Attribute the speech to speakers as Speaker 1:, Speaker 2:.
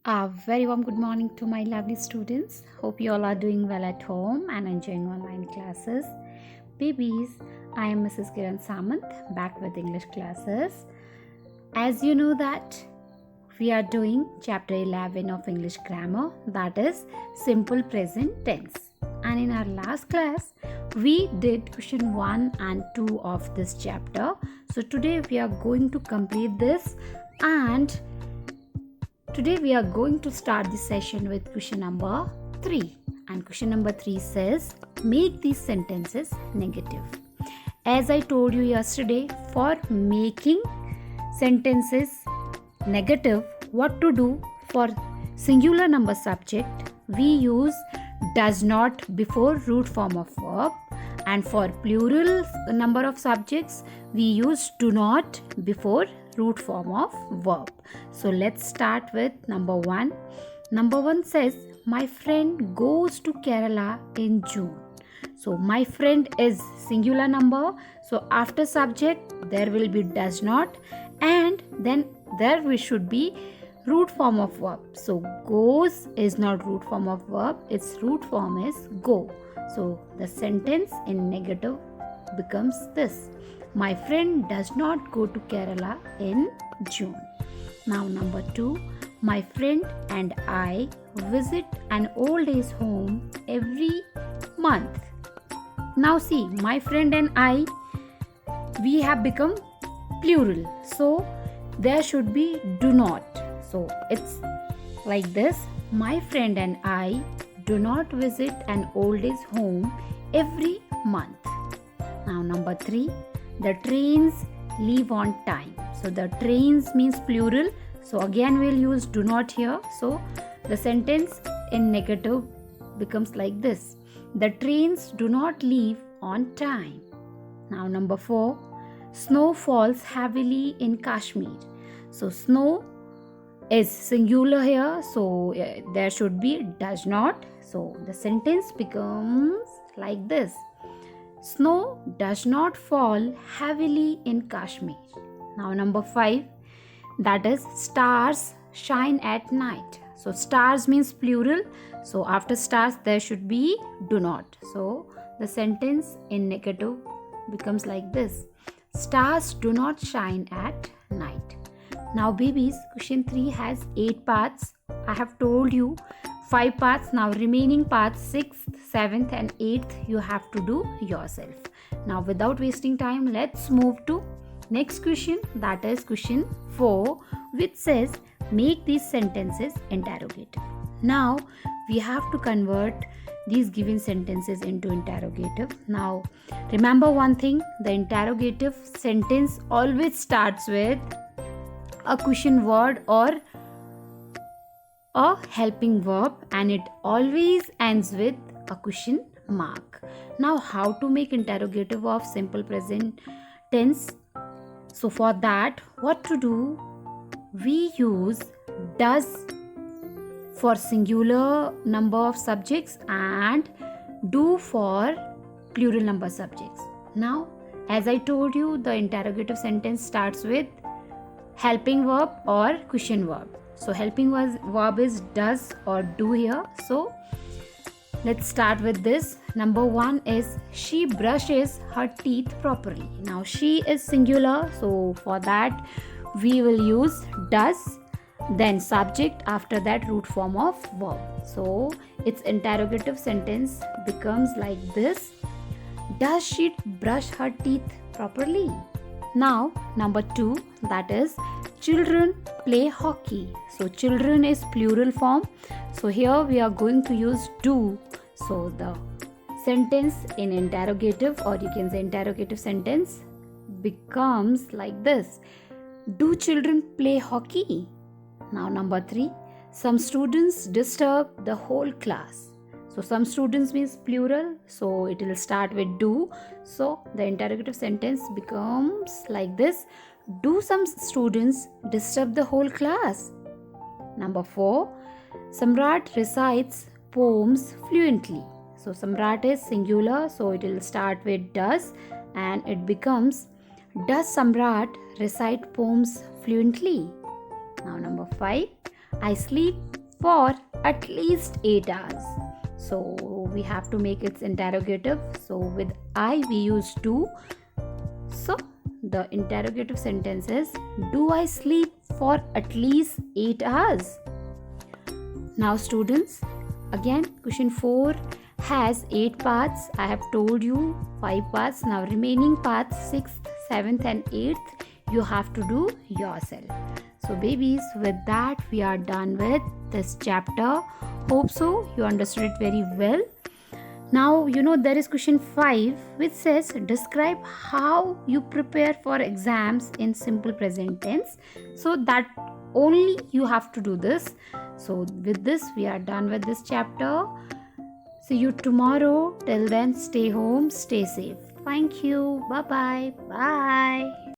Speaker 1: A very warm good morning to my lovely students. Hope you all are doing well at home and enjoying online classes. Babies, I am Mrs. Kiran Samant back with English classes. As you know that we are doing chapter 11 of English grammar, that is simple present tense. And in our last class, we did question 1 and 2 of this chapter. So today we are going to complete this, and today we are going to start the session with question number 3. And question number 3 says, make these sentences negative. As I told you yesterday, for making sentences negative, what to do? For singular number subject, we use does not before root form of verb, and for plural number of subjects, we use do not before root form of verb. So let's start with number 1. Number 1 says, my friend goes to Kerala in June. So my friend is singular number, so after subject there will be does not, and then there we should be root form of verb. So goes is not root form of verb, its root form is go. So the sentence in negative becomes this: my friend does not go to Kerala in June. Now number 2, my friend and I visit an old age home every month. Now see, my friend and I, we have become plural, so there should be do not. So it's like this: my friend and I do not visit an old age home every month. Now number 3, the trains leave on time. So the trains means plural, so again we'll use do not here. So the sentence in negative becomes like this: the trains do not leave on time. Now number 4, snow falls heavily in Kashmir. So snow is singular here, so there should be does not. So the sentence becomes like this: snow does not fall heavily in Kashmir. Now number 5, that is stars shine at night. So stars means plural, so after stars there should be do not. So the sentence in negative becomes like this: stars do not shine at night. Now babies, question 3 has 8 parts. I have told you 5 parts. Now remaining parts 6th, 7th and 8th you have to do yourself. Now without wasting time, let's move to next question, that is question 4, which says make these sentences interrogative. Now we have to convert these given sentences into interrogative. Now remember one thing, the interrogative sentence always starts with a question word or a helping verb, and it always ends with a question mark. Now how to make interrogative of simple present tense? So for that, what to do? We use does for singular number of subjects and do for plural number subjects. Now as I told you, the interrogative sentence starts with helping verb or question verb. So helping verb is does or do here. So let's start with this. Number 1 is she brushes her teeth properly. Now she is singular, so for that we will use does, then subject, after that root form of verb. So its interrogative sentence becomes like this: does she brush her teeth properly? Now number 2, that is children play hockey. So children is plural form, so here we are going to use do. So the sentence in interrogative, or you can say interrogative sentence, becomes like this: do children play hockey? Now number 3, some students disturb the whole class. So some students means plural, so it will start with do. So the interrogative sentence becomes like this: do some students disturb the whole class? Number 4, Samrat recites poems fluently. So Samrat is singular, so it will start with does, and it becomes does Samrat recite poems fluently? Now number 5, I sleep for at least 8 hours. So we have to make its interrogative. So with I we use do. So the interrogative sentence is, do I sleep for at least 8 hours? Now students, again question 4 has 8 parts. I have told you 5 parts. Now remaining parts 6th, 7th and 8th you have to do yourself. So babies, with that we are done with this chapter. Hope so you understood it very well. Now there is question 5 which says describe how you prepare for exams in simple present tense. So that only you have to do this. So with this we are done with this chapter. See you tomorrow. Till then, stay home, stay safe. Thank you. Bye-bye. Bye.